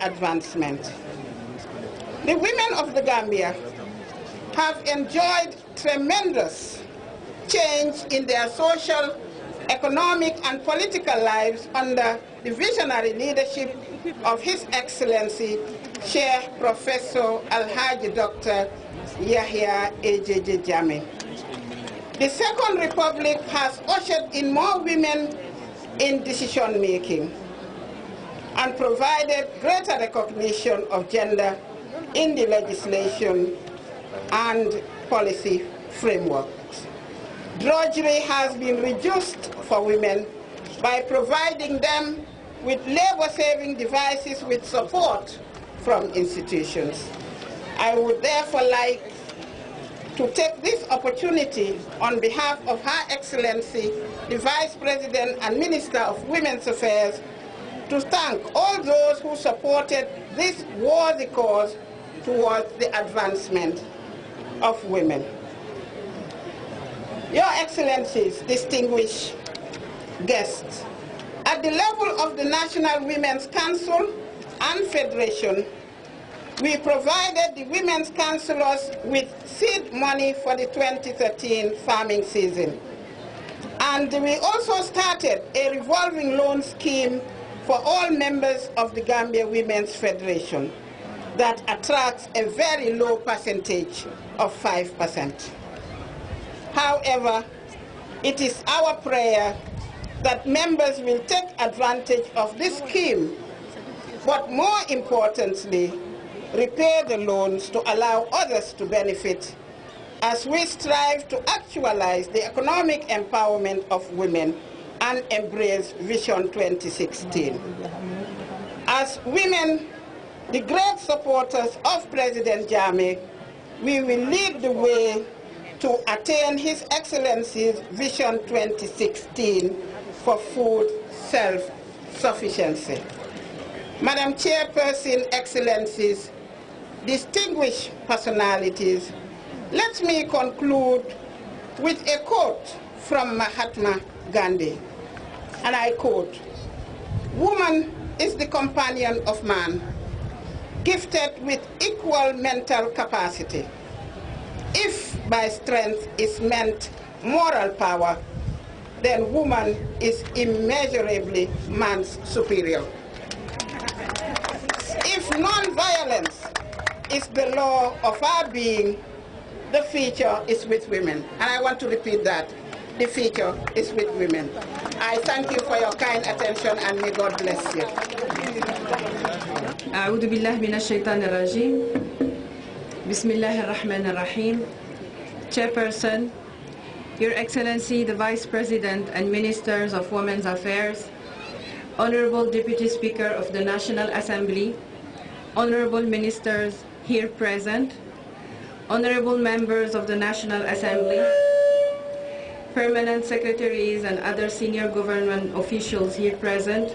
advancement. The women of the Gambia have enjoyed tremendous change in their social, economic, and political lives under the visionary leadership of His Excellency Sheikh Professor Alhaji Dr. Yahya A.J.J. Jammeh. The Second Republic has ushered in more women in decision-making and provided greater recognition of gender in the legislation and policy frameworks. Drudgery has been reduced for women by providing them with labor-saving devices with support from institutions. I would therefore like to take this opportunity on behalf of Her Excellency, the Vice President and Minister of Women's Affairs, to thank all those who supported this worthy cause towards the advancement of women. Your Excellencies, distinguished guests, at the level of the National Women's Council and Federation, we provided the Women's Councillors with seed money for the 2013 farming season. And we also started a revolving loan scheme for all members of the Gambia Women's Federation that attracts a very low percentage of 5%. However, it is our prayer that members will take advantage of this scheme, but more importantly, repay the loans to allow others to benefit as we strive to actualize the economic empowerment of women and embrace Vision 2016. As women, the great supporters of President Jammeh, we will lead the way to attain His Excellency's Vision 2016 for food self-sufficiency. Madam Chairperson, Excellencies, distinguished personalities, let me conclude with a quote from Mahatma Gandhi, and I quote, "Woman is the companion of man, gifted with equal mental capacity. If by strength is meant moral power, then woman is immeasurably man's superior. If non-violence is the law of our being, the future is with women." And I want to repeat that. The future is with women. I thank you for your kind attention and may God bless you. أعوذ بالله من الشيطان الرجيم. بسم الله الرحمن الرحيم. Chairperson, Your Excellency, the Vice President and Ministers of Women's Affairs, Honorable Deputy Speaker of the National Assembly, Honorable Ministers here present, Honorable Members of the National Assembly, Permanent Secretaries and other senior government officials here present,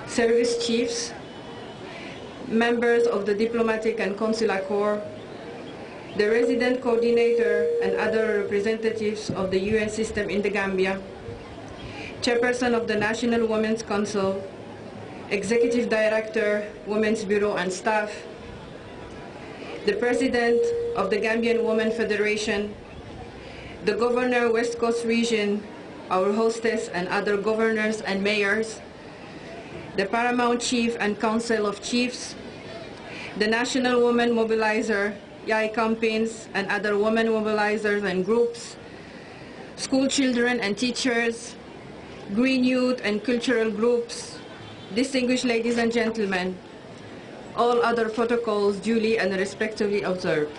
Service Chiefs, members of the Diplomatic and Consular Corps, the Resident Coordinator and other representatives of the UN system in the Gambia, Chairperson of the National Women's Council, Executive Director, Women's Bureau and staff, the President of the Gambian Women Federation, the Governor West Coast Region, our hostess and other governors and mayors, the Paramount Chief and Council of Chiefs, the National Women Mobilizer, YAI campaigns and other women mobilizers and groups, school children and teachers, green youth and cultural groups, distinguished ladies and gentlemen, all other protocols duly and respectively observed.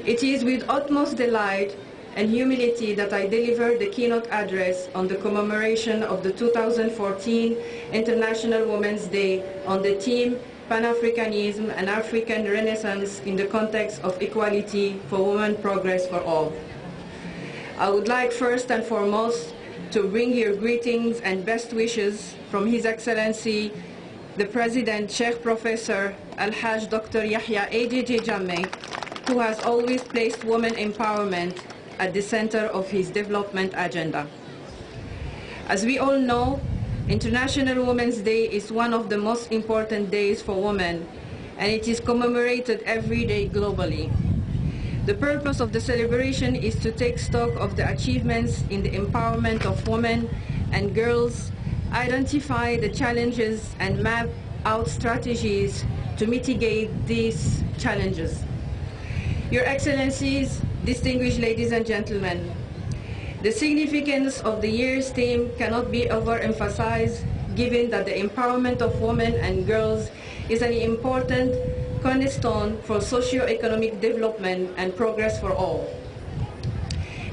It is with utmost delight and humility that I deliver the keynote address on the commemoration of the 2014 International Women's Day on the theme Pan-Africanism and African Renaissance in the context of equality for women progress for all. I would like first and foremost to bring your greetings and best wishes from His Excellency, the President Sheikh Professor Alhaj Dr. Yahya A.J.J. Jammeh, who has always placed women empowerment at the center of his development agenda. As we all know, International Women's Day is one of the most important days for women, and it is commemorated every day globally. The purpose of the celebration is to take stock of the achievements in the empowerment of women and girls, identify the challenges, and map out strategies to mitigate these challenges. Your Excellencies, distinguished ladies and gentlemen, the significance of the year's theme cannot be overemphasized, given that the empowerment of women and girls is an important cornerstone for socio-economic development and progress for all.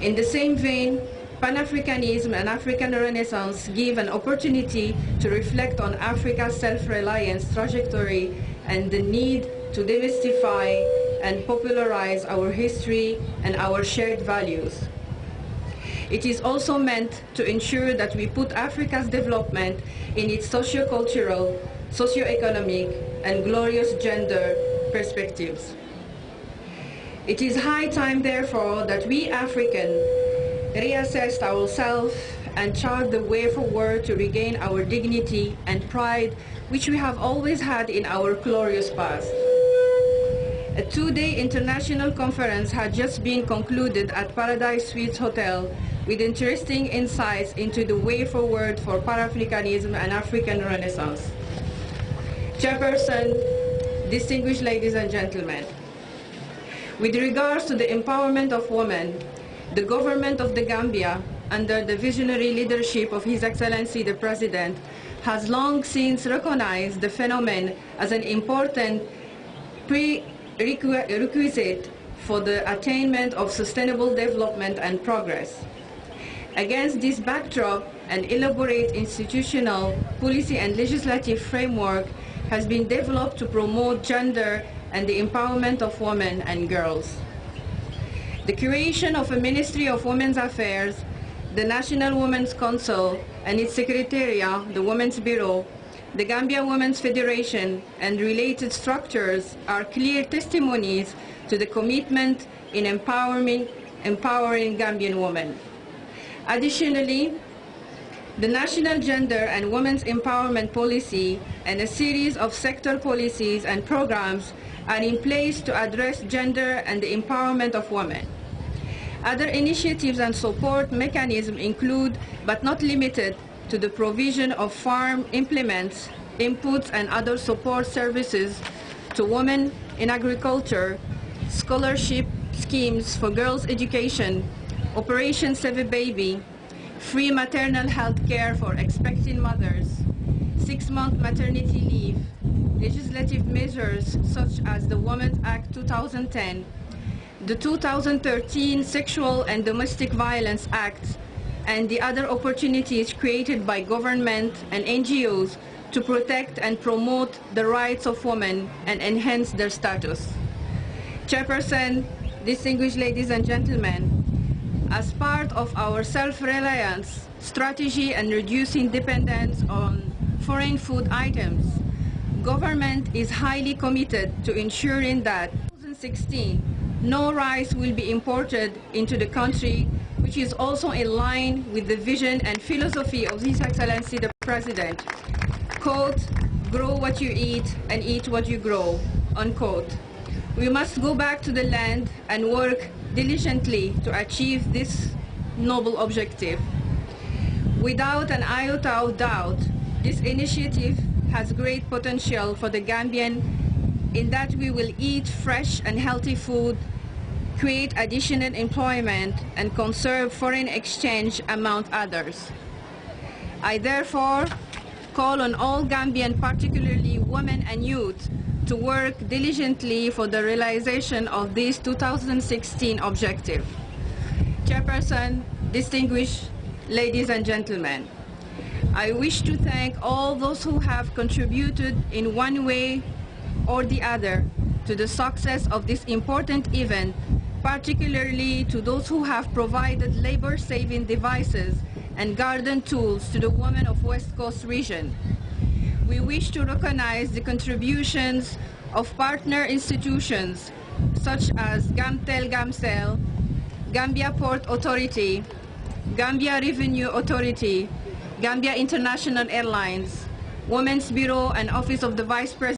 In the same vein, Pan-Africanism and African Renaissance give an opportunity to reflect on Africa's self-reliance trajectory and the need to demystify and popularize our history and our shared values. It is also meant to ensure that we put Africa's development in its socio-cultural, socio-economic, and glorious gender perspectives. It is high time, therefore, that we Africans reassess ourselves and chart the way forward to regain our dignity and pride, which we have always had in our glorious past. A two-day international conference had just been concluded at Paradise Suites Hotel with interesting insights into the way forward for Pan-Africanism and African Renaissance. Chairperson, distinguished ladies and gentlemen, with regards to the empowerment of women, the government of the Gambia, under the visionary leadership of His Excellency the President, has long since recognized the phenomenon as an important prerequisite for the attainment of sustainable development and progress. Against this backdrop, an elaborate institutional, policy and legislative framework has been developed to promote gender and the empowerment of women and girls. The creation of a Ministry of Women's Affairs, the National Women's Council and its Secretariat, the Women's Bureau, the Gambia Women's Federation, and related structures are clear testimonies to the commitment in empowering Gambian women. Additionally, the National Gender and Women's Empowerment Policy and a series of sector policies and programs are in place to address gender and the empowerment of women. Other initiatives and support mechanisms include, but not limited to, the provision of farm implements, inputs, and other support services to women in agriculture, scholarship schemes for girls' education, Operation Save a Baby, free maternal health care for expecting mothers, 6-month maternity leave, legislative measures such as the Women's Act 2010, the 2013 Sexual and Domestic Violence Act, and the other opportunities created by government and NGOs to protect and promote the rights of women and enhance their status. Chairperson, distinguished ladies and gentlemen, as part of our self-reliance strategy and reducing dependence on foreign food items, government is highly committed to ensuring that in 2016 no rice will be imported into the country, which is also in line with the vision and philosophy of His Excellency the President. Quote, grow what you eat and eat what you grow, unquote. We must go back to the land and work diligently to achieve this noble objective. Without an iota of doubt, this initiative has great potential for the Gambian in that we will eat fresh and healthy food, create additional employment, and conserve foreign exchange, among others. I therefore call on all Gambian, particularly women and youth, to work diligently for the realization of this 2016 objective. Chairperson, distinguished ladies and gentlemen, I wish to thank all those who have contributed in one way or the other to the success of this important event, particularly to those who have provided labor-saving devices and garden tools to the women of West Coast region. We wish to recognize the contributions of partner institutions such as Gamtel Gamcel, Gambia Port Authority, Gambia Revenue Authority, Gambia International Airlines, Women's Bureau and Office of the Vice President